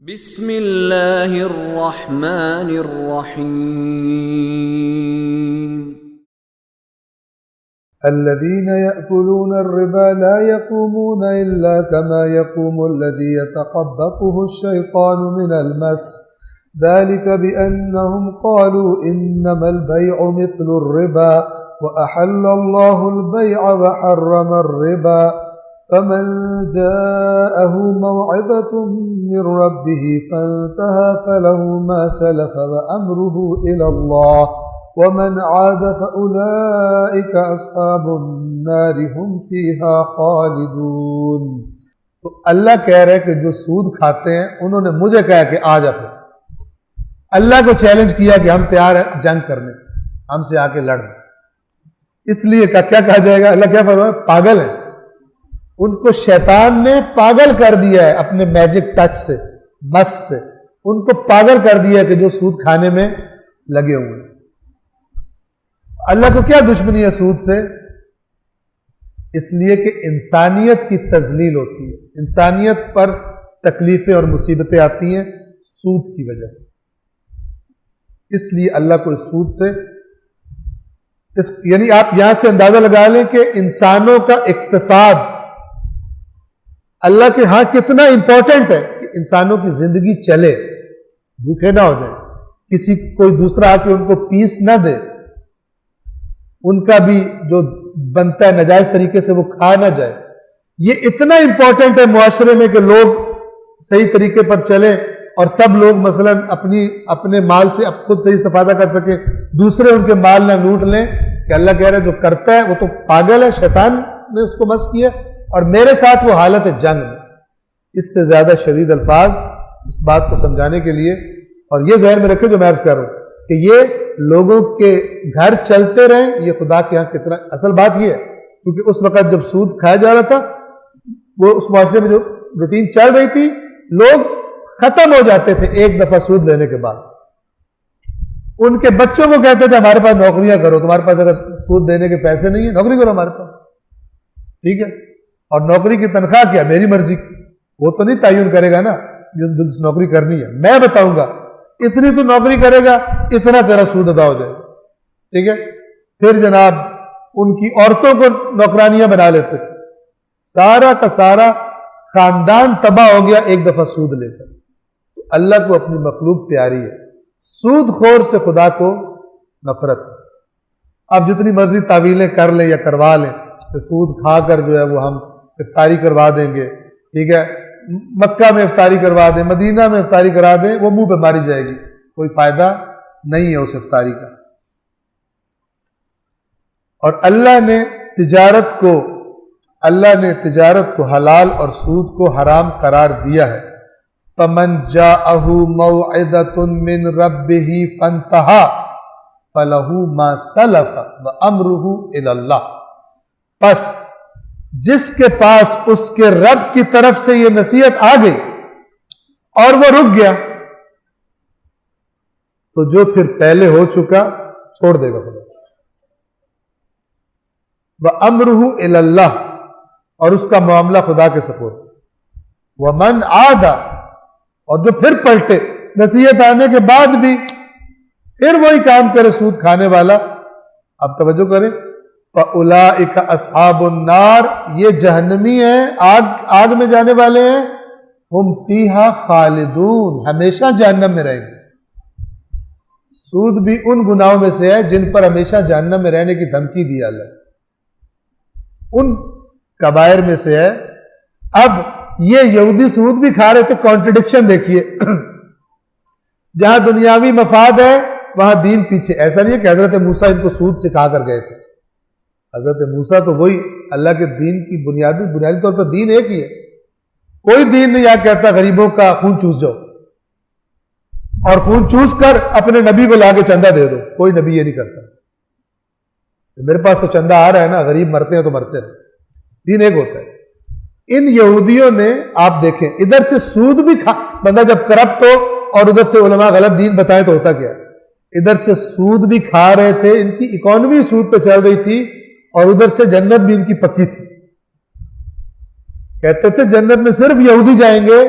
بسم اللہ الرحمن الرحیم الذين يأكلون الربا لا يقومون إلا كما يقوم الذي يتخبطه الشيطان من المس ذلك بأنهم قالوا إنما البيع مثل الربا وأحل الله البيع وحرم الربا فمن جاءه موعظة من ربه فانتهى فله ما سلف وأمره إلى الله ومن عاد فأولئك أصحاب النار هم فيها خالدون۔ تو اللہ کہہ رہے کہ جو سود کھاتے ہیں انہوں نے مجھے کہا کہ آ جا پھر، اللہ کو چیلنج کیا کہ ہم تیار ہیں جنگ کرنے، ہم سے آ کے لڑ، اس لیے کیا کہا جائے گا؟ اللہ کیا فرمایا؟ پاگل ہیں، ان کو شیطان نے پاگل کر دیا ہے اپنے میجک ٹچ سے، مس سے ان کو پاگل کر دیا ہے کہ جو سود کھانے میں لگے ہوئے۔ اللہ کو کیا دشمنی ہے سود سے؟ اس لیے کہ انسانیت کی تذلیل ہوتی ہے، انسانیت پر تکلیفیں اور مصیبتیں آتی ہیں سود کی وجہ سے، اس لیے اللہ کو اس سود سے یعنی آپ یہاں سے اندازہ لگا لیں کہ انسانوں کا اقتصاد اللہ کے ہاں کتنا امپورٹنٹ ہے کہ انسانوں کی زندگی چلے، بھوکے نہ ہو جائیں، کسی کوئی دوسرا آ کے ان کو پیس نہ دے، ان کا بھی جو بنتا ہے ناجائز طریقے سے وہ کھا نہ جائے۔ یہ اتنا امپورٹنٹ ہے معاشرے میں کہ لوگ صحیح طریقے پر چلیں اور سب لوگ مثلا اپنے مال سے خود سے استفادہ کر سکیں، دوسرے ان کے مال نہ لوٹ لیں، کہ اللہ کہہ رہا ہے جو کرتا ہے وہ تو پاگل ہے، شیطان نے اس کو مس کیا، اور میرے ساتھ وہ حالت ہے جنگ میں۔ اس سے زیادہ شدید الفاظ اس بات کو سمجھانے کے لیے، اور یہ ذہن میں رکھے جو میں عرض کر رہا ہوں کہ یہ لوگوں کے گھر چلتے رہیں، یہ خدا کے یہاں کتنا اصل بات یہ ہے، کیونکہ اس وقت جب سود کھایا جا رہا تھا وہ اس معاشرے میں جو روٹین چل رہی تھی، لوگ ختم ہو جاتے تھے ایک دفعہ سود لینے کے بعد، ان کے بچوں کو کہتے تھے ہمارے پاس نوکریاں کرو، تمہارے پاس اگر سود دینے کے پیسے نہیں ہیں نوکری کرو ہمارے پاس، ٹھیک ہے، اور نوکری کی تنخواہ کیا؟ میری مرضی کی، وہ تو نہیں تعین کرے گا نا جس نوکری کرنی ہے، میں بتاؤں گا اتنی تو نوکری کرے گا اتنا تیرا سود ادا ہو جائے گا، ٹھیک ہے۔ پھر جناب ان کی عورتوں کو نوکرانیاں بنا لیتے تھے، سارا کا سارا خاندان تباہ ہو گیا ایک دفعہ سود لے کر۔ اللہ کو اپنی مخلوق پیاری ہے، سود خور سے خدا کو نفرت ہے۔ آپ جتنی مرضی تعویلیں کر لیں یا کروا لیں کہ سود کھا کر جو ہے وہ ہم افطاری کروا دیں گے، ٹھیک ہے، مکہ میں افطاری کروا دیں، مدینہ میں افطاری کرا دیں، وہ منہ پہ ماری جائے گی، کوئی فائدہ نہیں ہے اس افطاری کا۔ اور اللہ نے تجارت کو حلال اور سود کو حرام قرار دیا ہے۔ فمن جاءہ موعظۃ من ربہ فانتہی فلہ ما سلف وامرہ الی اللہ، پس جس کے پاس اس کے رب کی طرف سے یہ نصیحت آ گئی اور وہ رک گیا تو جو پھر پہلے ہو چکا چھوڑ دے گا خدا، وامرہ الی اللہ، اور اس کا معاملہ خدا کے سپرد، ومن عاد، اور جو پھر پلٹے نصیحت آنے کے بعد بھی پھر وہی کام کرے سود کھانے والا، اب توجہ کریں، فَأُولَئِكَ أَصْحَابُ النَّارِ، یہ جہنمی ہیں، آگ میں جانے والے ہیں، ہم فیہا خالدون، ہمیشہ جہنم میں رہیں گے۔ سود بھی ان گناہوں میں سے ہے جن پر ہمیشہ جہنم میں رہنے کی دھمکی دی اللہ، ان کبائر میں سے ہے۔ اب یہ یہودی سود بھی کھا رہے تھے، کانٹرڈکشن دیکھیے، جہاں دنیاوی مفاد ہے وہاں دین پیچھے۔ ایسا نہیں ہے کہ حضرت موسیٰ ان کو سود سکھا کر گئے تھے، حضرت موسیٰ تو وہی اللہ کے دین کی بنیادی طور پر دین ایک ہی ہے، کوئی دین نہیں یا کہتا غریبوں کا خون چوس جاؤ اور خون چوس کر اپنے نبی کو لا کے چندہ دے دو، کوئی نبی یہ نہیں کرتا، میرے پاس تو چندہ آ رہا ہے نا، غریب مرتے ہیں تو مرتے رہے، دین ایک ہوتا ہے۔ ان یہودیوں نے آپ دیکھیں ادھر سے سود بھی بندہ جب کرپٹ ہو اور ادھر سے علماء غلط دین بتائیں تو ہوتا کیا ہے، ادھر سے سود بھی کھا رہے تھے، ان کی اکانومی سود پہ چل رہی تھی، اور ادھر سے جنت بھی ان کی پکی تھی، کہتے تھے جنت میں صرف یہودی جائیں گے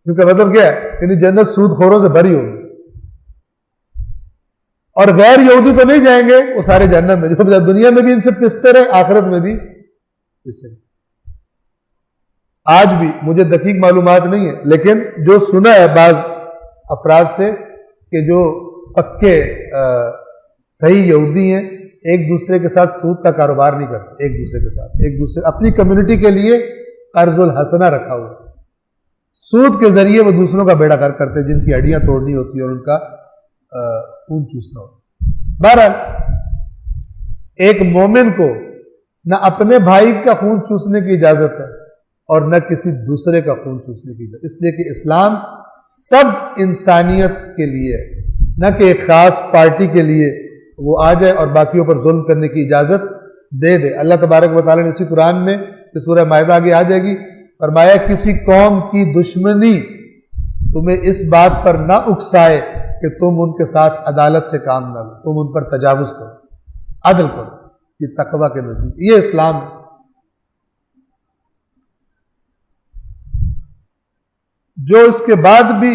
اس کا مطلب کیا ہے؟ یعنی جنت سود خوروں سے بھری ہوگی، اور غیر یہودی تو نہیں جائیں گے، وہ سارے جہنم میں، جو دنیا میں بھی ان سے پستے رہے، آخرت میں بھی پستے رہے۔ آج بھی مجھے دقیق معلومات نہیں ہے، لیکن جو سنا ہے بعض افراد سے کہ جو پکے صحیح یہودی ہیں، ایک دوسرے کے ساتھ سود کا کاروبار نہیں کرتے، ایک دوسرے کے ساتھ، ایک دوسرے اپنی کمیونٹی کے لیے قرض الحسنہ رکھا ہوا، سود کے ذریعے وہ دوسروں کا بیڑا گرک کرتے، جن کی ہڈیاں توڑنی ہوتی ہیں اور ان کا خون چوسنا ہوتا۔ بہرحال ایک مومن کو نہ اپنے بھائی کا خون چوسنے کی اجازت ہے اور نہ کسی دوسرے کا خون چوسنے کی اجازت، اس لیے کہ اسلام سب انسانیت کے لیے، نہ کہ ایک خاص پارٹی کے لیے وہ آ جائے اور باقیوں پر ظلم کرنے کی اجازت دے دے۔ اللہ تبارک و تعالیٰ نے اسی قرآن میں کہ سورہ مائدہ آگے آ جائے گی، فرمایا کسی قوم کی دشمنی تمہیں اس بات پر نہ اکسائے کہ تم ان کے ساتھ عدالت سے کام نہ لو، تم ان پر تجاوز کرو، عدل کرو، یہ تقوی کے نزدیک، یہ اسلام ہے۔ جو اس کے بعد بھی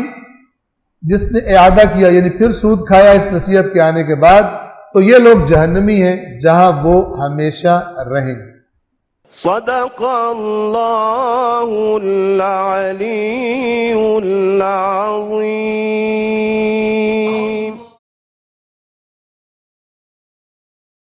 جس نے اعادہ کیا، یعنی پھر سود کھایا اس نصیحت کے آنے کے بعد، تو یہ لوگ جہنمی ہیں جہاں وہ ہمیشہ رہیں گے۔ صدق اللہ العلی العظیم۔